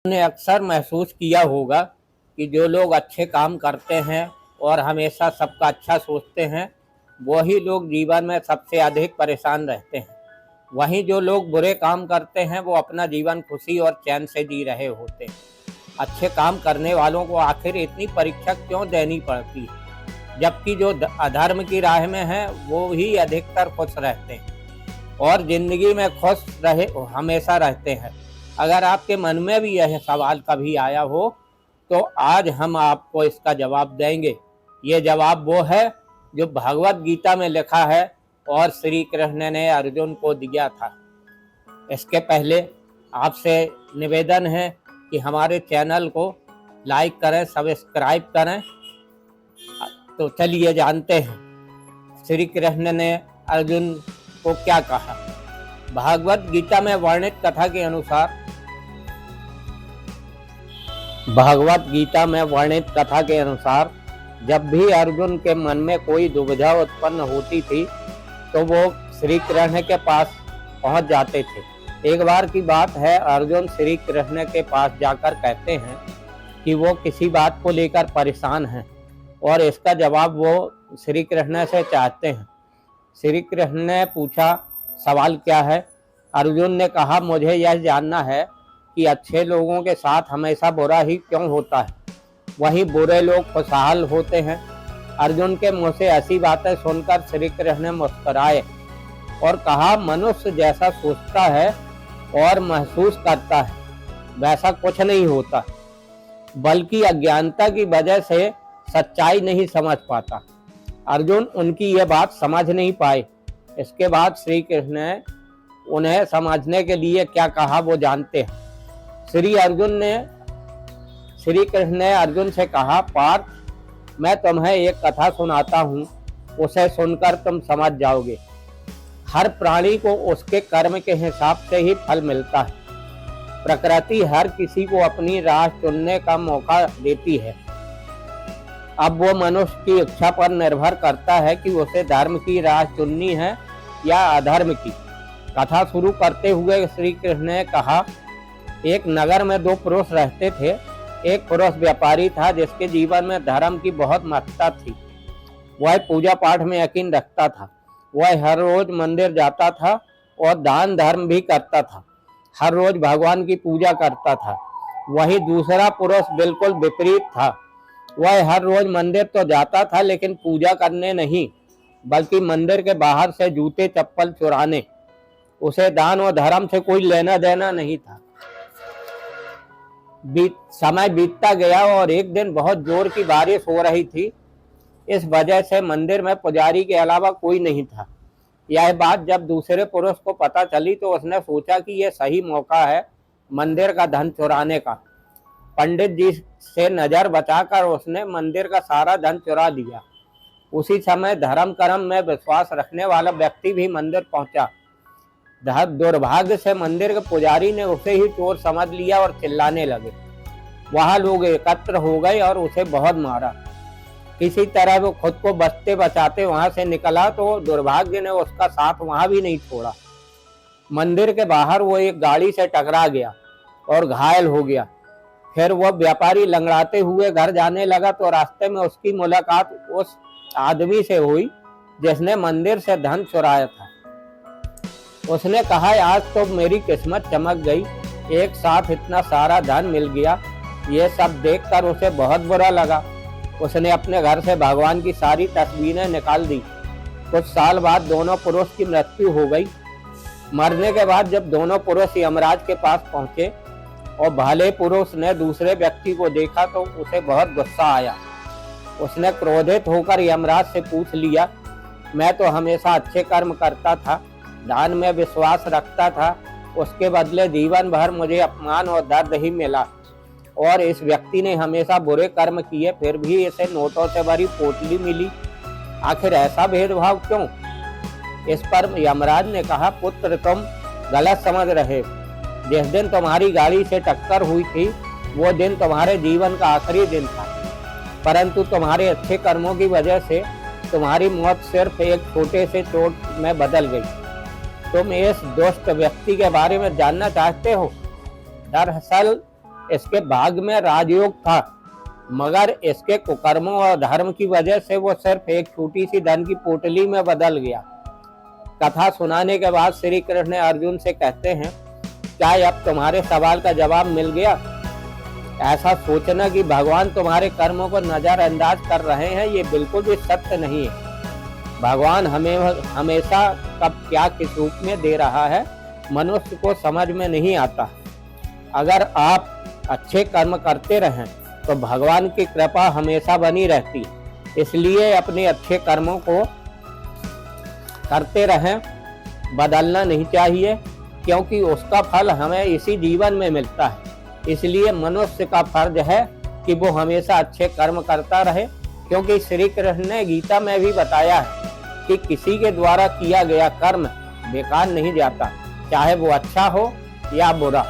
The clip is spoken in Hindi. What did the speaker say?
ने अक्सर महसूस किया होगा कि जो लोग अच्छे काम करते हैं और हमेशा सबका अच्छा सोचते हैं, वही लोग जीवन में सबसे अधिक परेशान रहते हैं। वहीं जो लोग बुरे काम करते हैं, वो अपना जीवन खुशी और चैन से जी रहे होते हैं। अच्छे काम करने वालों को आखिर इतनी परीक्षा क्यों देनी पड़ती है, जबकि जो अधर्म की राह में हैं, वो ही अधिकतर खुश रहते हैं और ज़िंदगी में खुश रहे हमेशा रहते हैं। अगर आपके मन में भी यह सवाल कभी आया हो, तो आज हम आपको इसका जवाब देंगे। ये जवाब वो है जो भगवत गीता में लिखा है और श्री कृष्ण ने अर्जुन को दिया था। इसके पहले आपसे निवेदन है कि हमारे चैनल को लाइक करें, सब्सक्राइब करें। तो चलिए जानते हैं श्री कृष्ण ने अर्जुन को क्या कहा। भागवत गीता में वर्णित कथा के अनुसार जब भी अर्जुन के मन में कोई दुविधा उत्पन्न होती थी, तो वो श्री कृष्ण के पास पहुंच जाते थे। एक बार की बात है, अर्जुन श्री कृष्ण के पास जाकर कहते हैं कि वो किसी बात को लेकर परेशान हैं और इसका जवाब वो श्री कृष्ण से चाहते हैं। श्री कृष्ण ने पूछा, सवाल क्या है? अर्जुन ने कहा, मुझे यह जानना है कि अच्छे लोगों के साथ हमेशा बुरा ही क्यों होता है, वहीं बुरे लोग खुशहाल होते हैं। अर्जुन के मुंह से ऐसी बातें सुनकर श्री कृष्ण ने मुस्कुराए और कहा, मनुष्य जैसा सोचता है और महसूस करता है, वैसा कुछ नहीं होता, बल्कि अज्ञानता की वजह से सच्चाई नहीं समझ पाता। अर्जुन उनकी ये बात समझ नहीं पाए। इसके बाद श्री कृष्ण ने उन्हें समझने के लिए क्या कहा वो जानते हैं। श्री कृष्ण ने अर्जुन से कहा, पार्थ, मैं तुम्हें एक कथा सुनाता हूँ, उसे सुनकर तुम समझ जाओगे। हर प्राणी को उसके कर्म के हिसाब से ही फल मिलता है। प्रकृति हर किसी को अपनी राह चुनने का मौका देती है। अब वो मनुष्य की इच्छा पर निर्भर करता है कि उसे धर्म की राह चुननी है या अधर्म की। कथा शुरू करते हुए श्री कृष्ण ने कहा, एक नगर में दो पुरुष रहते थे। एक पुरुष व्यापारी था जिसके जीवन में धर्म की बहुत महत्ता थी। वह पूजा पाठ में यकीन रखता था। वह हर रोज मंदिर जाता था और दान धर्म भी करता था। हर रोज भगवान की पूजा करता था। वही दूसरा पुरुष बिल्कुल विपरीत था। वह हर रोज मंदिर तो जाता था, लेकिन पूजा करने नहीं, बल्कि मंदिर के बाहर से जूते चप्पल चुराने। उसे दान और धर्म से कोई लेना देना नहीं था। समय बीतता गया और एक दिन बहुत जोर की बारिश हो रही थी। इस वजह से मंदिर में पुजारी के अलावा कोई नहीं था। यह बात जब दूसरे पुरुष को पता चली, तो उसने सोचा कि यह सही मौका है मंदिर का धन चुराने का। पंडित जी से नजर बचाकर उसने मंदिर का सारा धन चुरा लिया। उसी समय धर्म कर्म में विश्वास रखने वाला व्यक्ति भी मंदिर पहुंचा। दुर्भाग्य से मंदिर के पुजारी ने उसे ही चोर समझ लिया और चिल्लाने लगे। वहां लोग एकत्र हो गए और उसे बहुत मारा। किसी तरह वो खुद को बचते बचाते वहां से निकला, तो दुर्भाग्य ने उसका साथ वहां भी नहीं छोड़ा। मंदिर के बाहर वो एक गाड़ी से टकरा गया और घायल हो गया। फिर वह व्यापारी लंगड़ाते हुए घर जाने लगा, तो रास्ते में उसकी मुलाकात उस आदमी से हुई जिसने मंदिर से धन चुराया था। उसने कहा, आज तो मेरी किस्मत चमक गई, एक साथ इतना सारा धन मिल गया। ये सब देखकर उसे बहुत बुरा लगा। उसने अपने घर से भगवान की सारी तस्वीरें निकाल दी। कुछ साल बाद दोनों पुरुष की मृत्यु हो गई। मरने के बाद जब दोनों पुरुष यमराज के पास पहुंचे और भले पुरुष ने दूसरे व्यक्ति को देखा, तो उसे बहुत गुस्सा आया। उसने क्रोधित होकर यमराज से पूछ लिया, मैं तो हमेशा अच्छे कर्म करता था, दान में विश्वास रखता था, उसके बदले जीवन भर मुझे अपमान और दर्द ही मिला, और इस व्यक्ति ने हमेशा बुरे कर्म किए, फिर भी इसे नोटों से भरी पोटली मिली। आखिर ऐसा भेदभाव क्यों? इस पर यमराज ने कहा, पुत्र, तुम गलत समझ रहे। जिस दिन तुम्हारी गाड़ी से टक्कर हुई थी, वो दिन तुम्हारे जीवन का आखिरी दिन था, परंतु तुम्हारे अच्छे कर्मों की वजह से तुम्हारी मौत सिर्फ एक छोटे से चोट में बदल गई। तुम इस दुष्ट व्यक्ति के बारे में जानना चाहते हो? दरअसल इसके भाग्य में राजयोग था, मगर इसके कुकर्मों और धर्म की वजह से वो सिर्फ एक छोटी सी धन की पोटली में बदल गया। कथा सुनाने के बाद श्री कृष्ण अर्जुन से कहते हैं, क्या अब तुम्हारे सवाल का जवाब मिल गया? ऐसा सोचना कि भगवान तुम्हारे कर्मों को नजरअंदाज कर रहे हैं, ये बिल्कुल भी सत्य नहीं है। भगवान हमें हमेशा कब क्या किस रूप में दे रहा है मनुष्य को समझ में नहीं आता। अगर आप अच्छे कर्म करते रहें तो भगवान की कृपा हमेशा बनी रहती, इसलिए अपने अच्छे कर्मों को करते रहें, बदलना नहीं चाहिए, क्योंकि उसका फल हमें इसी जीवन में मिलता है। इसलिए मनुष्य का फर्ज है कि वो हमेशा अच्छे कर्म करता रहे, क्योंकि श्री कृष्ण ने गीता में भी बताया है कि किसी के द्वारा किया गया कर्म बेकार नहीं जाता, चाहे वो अच्छा हो या बुरा।